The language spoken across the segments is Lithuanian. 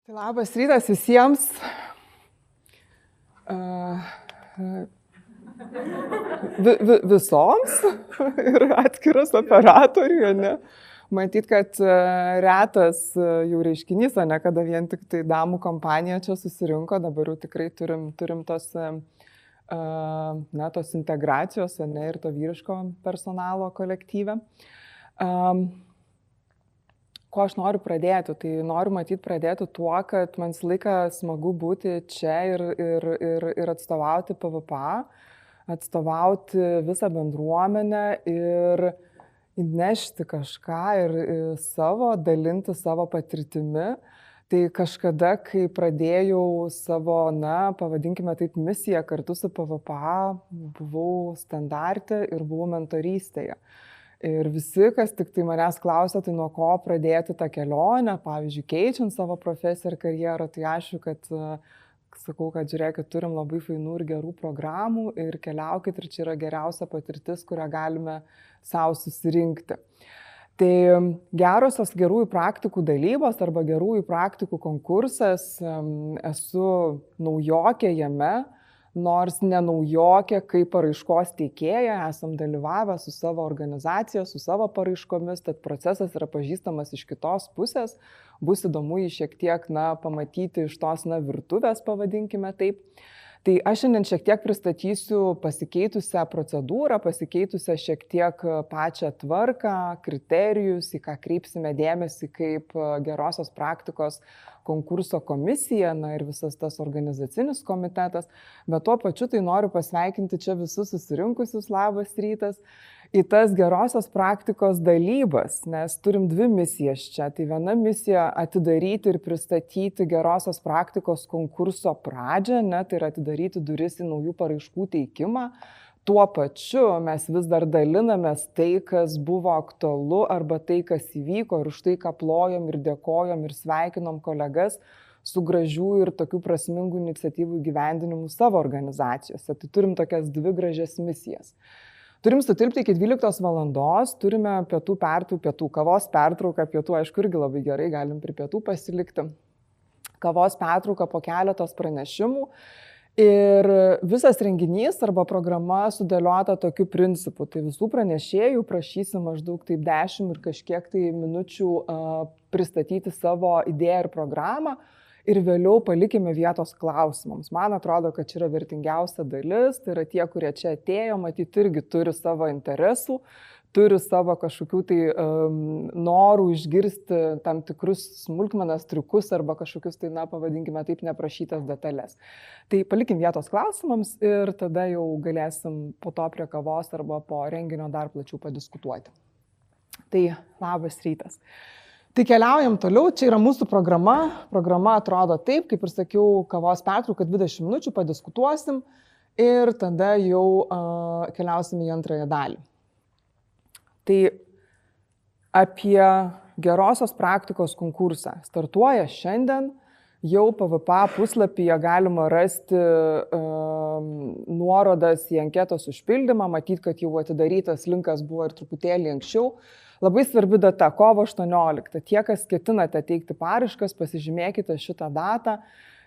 Tai labas rytas visiems. Visoms ir atskiras operatoriui, ne? Matyt, kad retas jau reiškinys, ne kada vien tik tai damų kompanija čia susirinko, dabar jau tikrai turim tos, tos integracijos, ne, ir to vyriško personalo kolektyve. Ko aš noriu pradėti? Tai noriu matyti pradėti tuo, kad man visą laiką smagu būti čia ir atstovauti PVPA, atstovauti visą bendruomenę ir įnešti kažką ir savo, dalinti savo patirtimi. Tai kažkada, kai pradėjau savo, pavadinkime taip, misiją kartu su PVPA, buvau standarte ir buvau mentorystėje. Ir visi, kas tik tai manęs klausia, tai nuo ko pradėti tą kelionę, pavyzdžiui, keičiant savo profesiją ir karjerą, tai aišku, kad sakau, kad žiūrėkit, turim labai fainų ir gerų programų ir keliaukit ir čia yra geriausia patirtis, kurią galime savo susirinkti. Tai gerosios gerųjų praktikų dalybos arba gerųjų praktikų konkursas, esu naujokė jame. Nors ne naujokė, kaip paraiškos teikėja, esam dalyvavę su savo organizacija, su savo paraiškomis, tad procesas yra pažįstamas iš kitos pusės, bus įdomu jį šiek tiek, pamatyti iš tos, virtuvės, pavadinkime taip. Tai aš šiandien šiek tiek pristatysiu pasikeitusią procedūrą, pasikeitusią šiek tiek pačią tvarką, kriterijus, į ką kreipsime dėmesį kaip gerosios praktikos konkurso komisija, ir visas tas organizacinis komitetas, bet tuo pačiu tai noriu pasveikinti čia visus susirinkusius, labas rytas, į tas gerosios praktikos dalybas, nes turim dvi misijas čia. Tai viena misija atidaryti ir pristatyti gerosios praktikos konkurso pradžią, tai yra atidaryti duris į naujų paraiškų teikimą. Tuo pačiu mes vis dar dalinamės tai, kas buvo aktualu arba tai, kas įvyko ir už tai, ką plojom ir dėkojom ir sveikinom kolegas su gražių ir tokių prasmingų iniciatyvų įgyvendinimu savo organizacijose. Tai turim tokias dvi gražias misijas. Turim sutilpti iki 12 valandos, turime kavos pertrauką, pietų aišku irgi labai gerai, galim prie pietų pasilikti. Kavos pertrauką po keletos pranešimų. Ir visas renginys arba programa sudėliota tokiu principu. Tai visų pranešėjų prašysim maždaug taip 10 ir kažkiek tai minučių pristatyti savo idėją ir programą ir vėliau palikime vietos klausimams. Man atrodo, kad čia yra vertingiausia dalis, tai yra tie, kurie čia atėjo, matyti irgi turi savo interesų, turi savo kažkokių tai norų išgirsti tam tikrus smulkmenas, triukus arba kažkokius tai, pavadinkime taip, neprašytas detalės. Tai palikim vietos klausimams ir tada jau galėsim po to prie kavos arba po renginio dar plačiau padiskutuoti. Tai labas rytas. Tai keliaujam toliau, čia yra mūsų programa. Programa atrodo taip, kaip ir sakiau, kavos pertrauką 20 minučių padiskutuosim ir tada jau keliausim į antrąją dalį. Tai apie gerosios praktikos konkursą. Startuoja šiandien, jau PVPA puslapyje galima rasti nuorodas į anketos užpildymą, matyti, kad jau atidarytas linkas buvo ir truputėlį anksčiau. Labai svarbi data, kovo 18. Tie, kas ketinate teikti paraiškas, pasižymėkite šitą datą.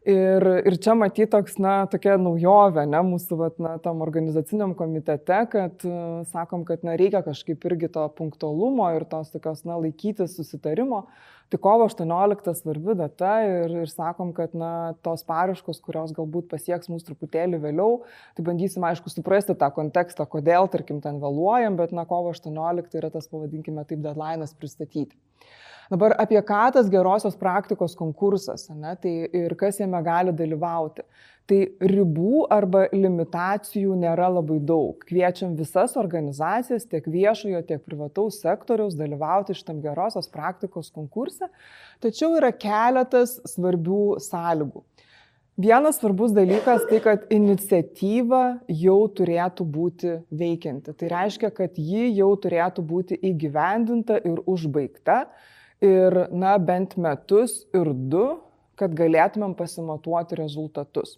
Ir čia matyti tokia naujovė, mūsų tam organizaciniam komitete, kad sakom, kad reikia kažkaip irgi to punktualumo ir tos tokios laikytis susitarimo. Tai kovo 18 svarbi data ir sakom, kad tos paraiškos, kurios galbūt pasieks mūsų truputėlį vėliau, tai bandysim aišku suprasti tą kontekstą, kodėl, tarkim, ten vėluojam, bet kovo 18 yra tas, pavadinkime taip, deadline'as pristatyti. Dabar apie ką tas gerosios praktikos konkursas, tai ir kas jame gali dalyvauti. Tai ribų arba limitacijų nėra labai daug. Kviečiam visas organizacijas, tiek viešojo, tiek privataus sektoriaus dalyvauti šitam gerosios praktikos konkurse, tačiau yra keletas svarbių sąlygų. Vienas svarbus dalykas tai, kad iniciatyva jau turėtų būti veikianti. Tai reiškia, kad ji jau turėtų būti įgyvendinta ir užbaigta. Ir bent metus ir 2, kad galėtumėm pasimatuoti rezultatus.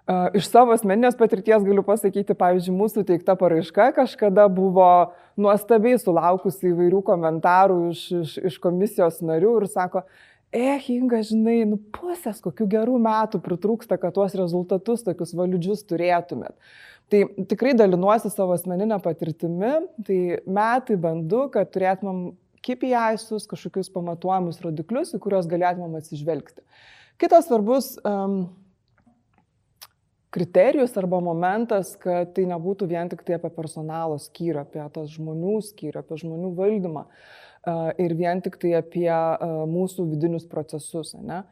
Iš savo asmeninės patirties galiu pasakyti, pavyzdžiui, mūsų teikta paraiška kažkada buvo nuostabiai sulaukusi įvairių komentarų iš komisijos narių ir sako, Inga, žinai, pusės kokių gerų metų pritrūksta, kad tuos rezultatus tokius valiudžius turėtumėt. Tai tikrai dalinuosi savo asmeninę patirtimi, tai metai bandu, kad turėtumėm KPI'sus, kažkokius pamatuojamus rodiklius, į kuriuos galėtumėm atsižvelgti. Kitas svarbus kriterijus arba momentas, kad tai nebūtų vien tik tai apie personalo skyrių, apie tas žmonių skyrių, apie žmonių valdymą ir vien tik tai apie mūsų vidinius procesus. Ne?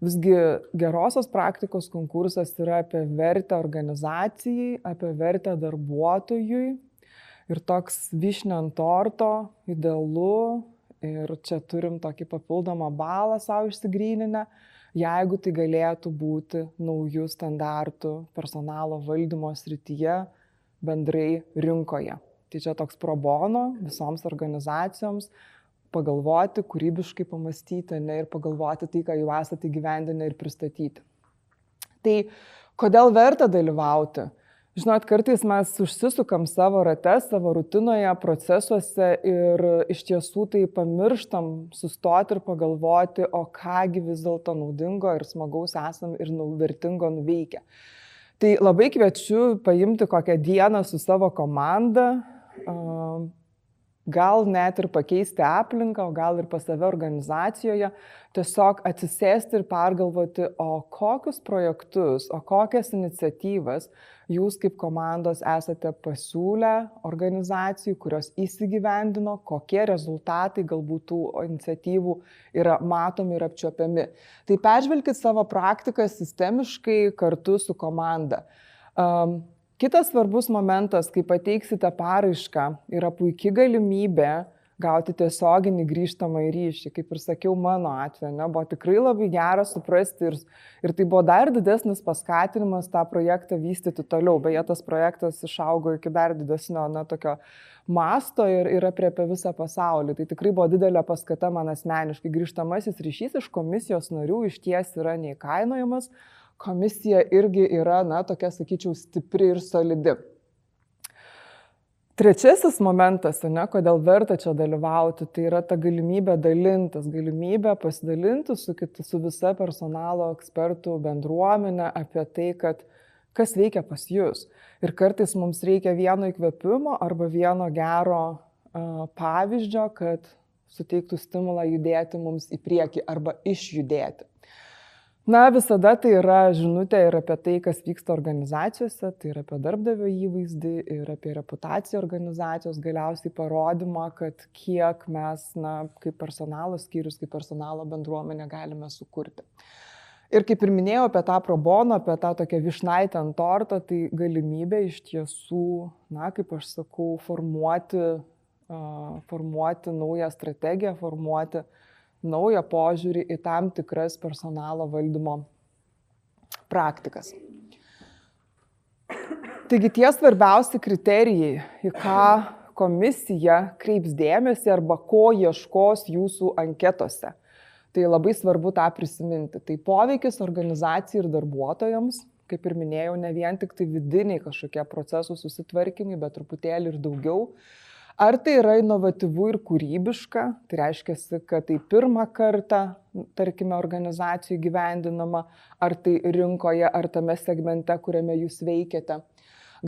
Visgi gerosios praktikos konkursas yra apie vertę organizacijai, apie vertę darbuotojui ir toks vyšnia ant torto, idealu, ir čia turim tokį papildomą balą savo išsigryninę, jeigu tai galėtų būti naujų standartų personalo valdymo srityje bendrai rinkoje. Tai čia toks pro bono visoms organizacijoms pagalvoti, kūrybiškai pamastyti, ne, ir pagalvoti tai, ką jau esate įgyvendinę ir pristatyti. Tai kodėl verta dalyvauti? Žinot, kartais mes užsisukam savo rate, savo rutinoje, procesuose ir iš tiesų tai pamirštam sustoti ir pagalvoti, o kągi vis dėlto naudingo ir smagaus esam ir vertingo nuveikę. Tai labai kviečiu paimti kokią dieną su savo komanda, gal net ir pakeisti aplinką, o gal ir pas save organizacijoje, tiesiog atsisėsti ir pergalvoti, o kokius projektus, o kokias iniciatyvas jūs kaip komandos esate pasiūlę organizacijų, kurios įsigyvendino, kokie rezultatai galbūt tų iniciatyvų yra matomi ir apčiuopiami. Tai peržvelkit savo praktiką sistemiškai kartu su komanda. Kitas svarbus momentas, kai pateiksite paraišką, yra puikia galimybė gauti tiesioginį grįžtamą ryšį. Kaip ir sakiau, mano atveju, buvo tikrai labai gera suprasti ir tai buvo dar didesnis paskatinimas tą projektą vystyti toliau. Beje, tas projektas išaugo iki dar didesnio tokio masto ir apriepia visą pasaulį. Tai tikrai buvo didelė paskata man asmeniškai. Grįžtamasis ryšys iš komisijos narių išties yra neįkainojamas. Komisija irgi yra, tokia, sakyčiau, stipri ir solidi. Trečiasis momentas, kodėl verta čia dalyvauti, tai yra ta galimybė dalintis, galimybė pasidalinti su visa personalo ekspertų bendruomenė apie tai, kas veikia pas jūs. Ir kartais mums reikia vieno įkvėpimo arba vieno gero pavyzdžio, kad suteiktų stimulą judėti mums į priekį arba išjudėti. Visada tai yra žinutė ir apie tai, kas vyksta organizacijose, tai yra apie darbdavio įvaizdį ir apie reputaciją organizacijos, galiausiai parodymą, kad kiek mes, kaip personalo skyrius, kaip personalo bendruomenė galime sukurti. Ir kaip ir minėjau apie tą pro bono, apie tą tokią vyšnaitę ant torto, tai galimybė iš tiesų, kaip aš sakau, formuoti naują strategiją, formuoti naują požiūrį į tam tikras personalo valdymo praktikas. Taigi tie svarbiausi kriterijai, į ką komisija kreips dėmesį arba ko ieškos jūsų anketose. Tai labai svarbu tą prisiminti. Tai poveikis organizacijai ir darbuotojams, kaip ir minėjau, ne vien tik tai vidiniai kažkokie procesų susitvarkymai, bet truputėlį ir daugiau. Ar tai yra inovatyvu ir kūrybiška, tai reiškia, kad tai pirmą kartą, tarkime, organizacijų gyvendinama, ar tai rinkoje, ar tame segmente, kuriame jūs veikiate.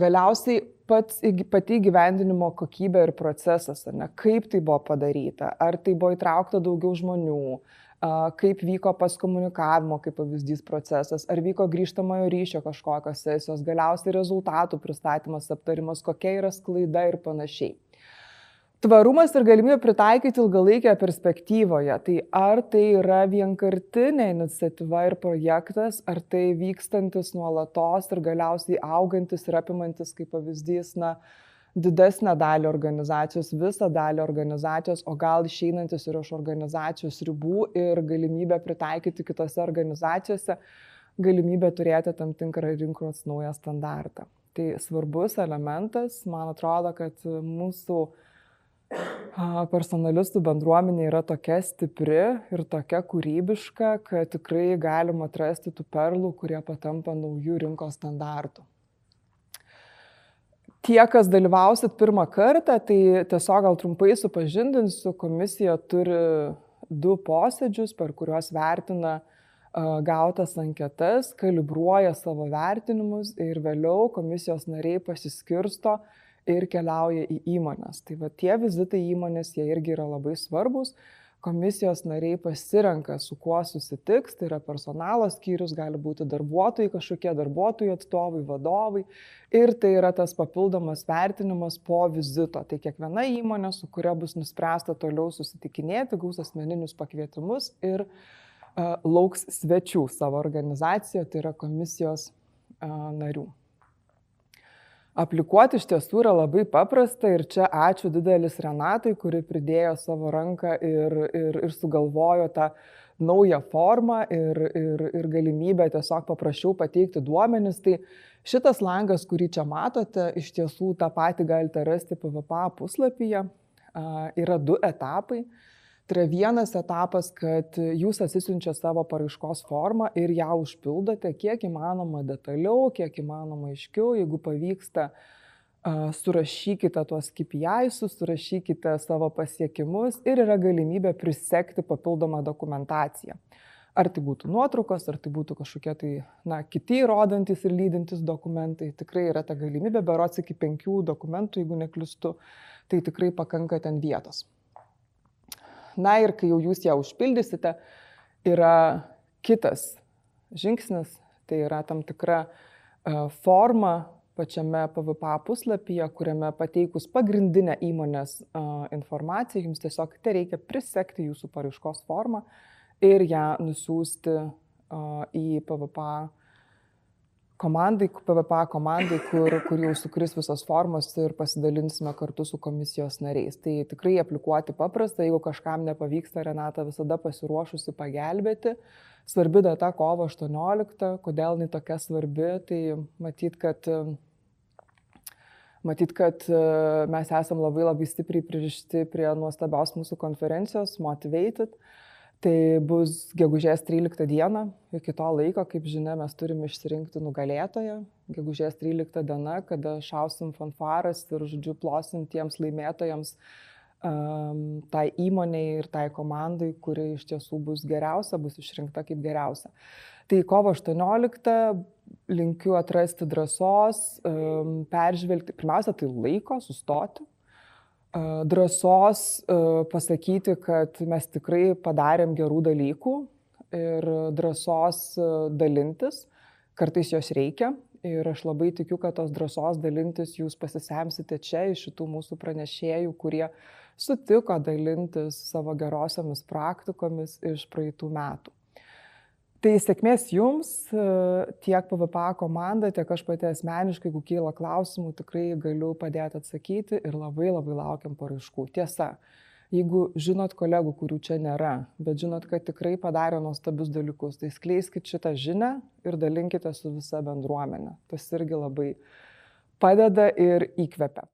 Galiausiai pati gyvendinimo kokybė ir procesas, kaip tai buvo padaryta, ar tai buvo įtraukta daugiau žmonių, kaip vyko pas komunikavimo, kaip pavyzdys procesas, ar vyko grįžtamojo ryšio kažkokios sesijos, galiausiai rezultatų pristatymas, aptarimas, kokia yra sklaida ir panašiai. Tvarumas ir galimybė pritaikyti ilgalaikę perspektyvoje. Tai ar tai yra vienkartinė iniciatyva ir projektas, ar tai vykstantis nuolatos ir galiausiai augantis ir apimantis kaip pavyzdys, didesnę dalį organizacijos, visą dalį organizacijos, o gal išeinantis ir iš organizacijos ribų ir galimybė pritaikyti kitose organizacijose, galimybė turėti tam tikrą rinkos naują standartą. Tai svarbus elementas, man atrodo, kad mūsų personalistų bendruomenė yra tokia stipri ir tokia kūrybiška, kad tikrai galima atrasti tų perlų, kurie patampa naujų rinkos standartų. Tie, kas dalyvausit pirmą kartą, tai tiesiog gal trumpai supažindinsiu, komisija turi 2 posėdžius, per kuriuos vertina gautas anketas, kalibruoja savo vertinimus ir vėliau komisijos nariai pasiskirsto ir keliauja į įmones. Tai va tie vizitai įmonės, jie irgi yra labai svarbus. Komisijos nariai pasirenka, su kuo susitiks, tai yra personalo skyrius, gali būti darbuotojai kažkokie, darbuotojų atstovai, vadovai. Ir tai yra tas papildomas vertinimas po vizito. Tai kiekviena įmonė, su kuria bus nuspręsta toliau susitikinėti, gaus asmeninius pakvietimus ir lauks svečių savo organizacijoje, tai yra komisijos narių. Aplikuoti iš tiesų yra labai paprasta ir čia ačiū didelis Renatai, kuri pridėjo savo ranką ir sugalvojo tą naują formą ir galimybę tiesiog paprasčiau pateikti duomenis. Tai šitas langas, kurį čia matote, iš tiesų tą patį galite rasti PVPA puslapyje. Yra 2 etapai. Tai yra vienas etapas, kad jūs atsisiunčia savo paraiškos formą ir ją užpildote kiek įmanoma detaliau, kiek įmanoma aiškiau. Jeigu pavyksta, surašykite tuos KPI'sus, surašykite savo pasiekimus ir yra galimybė prisekti papildomą dokumentaciją. Ar tai būtų nuotraukos, ar tai būtų kažkokie tai, kiti įrodantis ir lydintis dokumentai. Tikrai yra ta galimybė, berods iki 5 dokumentų, jeigu neklystu, tai tikrai pakanka ten vietos. Na ir kai jau jūs ją užpildysite, yra kitas žingsnis, tai yra tam tikra forma pačiame PVPA puslapyje, kuriame pateikus pagrindinę įmonės informaciją, jums tiesiog reikia prisekti jūsų paraiškos formą ir ją nusiųsti į PVPA komandai, kur jau sukris visos formos ir pasidalinsime kartu su komisijos nariais. Tai tikrai aplikuoti paprasta, jeigu kažkam nepavyksta, Renata visada pasiruošusi pagelbėti. Svarbi data kovo 18, kodėl jinai tokia svarbi, tai matyt, kad mes esam labai stipriai pririšti prie nuostabios mūsų konferencijos Motivated. Tai bus gegužės 13 dieną, iki to laiko, kaip žinia, mes turime išsirinkti nugalėtoją. Gegužės 13 diena, kada šausim fanfaras ir, plosim tiems laimėtojams, tai įmonei ir tai komandai, kuri iš tiesų bus geriausia, bus išrinkta kaip geriausia. Tai kovo 18 linkiu atrasti drąsos, peržvelgti, pirmiausia, tai laiko sustoti. Drąsos pasakyti, kad mes tikrai padarėm gerų dalykų ir drąsos dalintis, kartais jos reikia ir aš labai tikiu, kad tos drąsos dalintis jūs pasisemsite čia iš šitų mūsų pranešėjų, kurie sutiko dalintis savo gerosiamis praktikomis iš praeitų metų. Tai sėkmės jums, tiek PVPA komanda, tiek aš pati asmeniškai, jeigu kyla klausimų, tikrai galiu padėti atsakyti ir labai laukiam paraiškų. Tiesa, jeigu žinot kolegų, kurių čia nėra, bet žinot, kad tikrai padarė nuostabius dalykus, tai skleiskit šitą žinią ir dalinkite su visa bendruomenė. Tas irgi labai padeda ir įkvepia.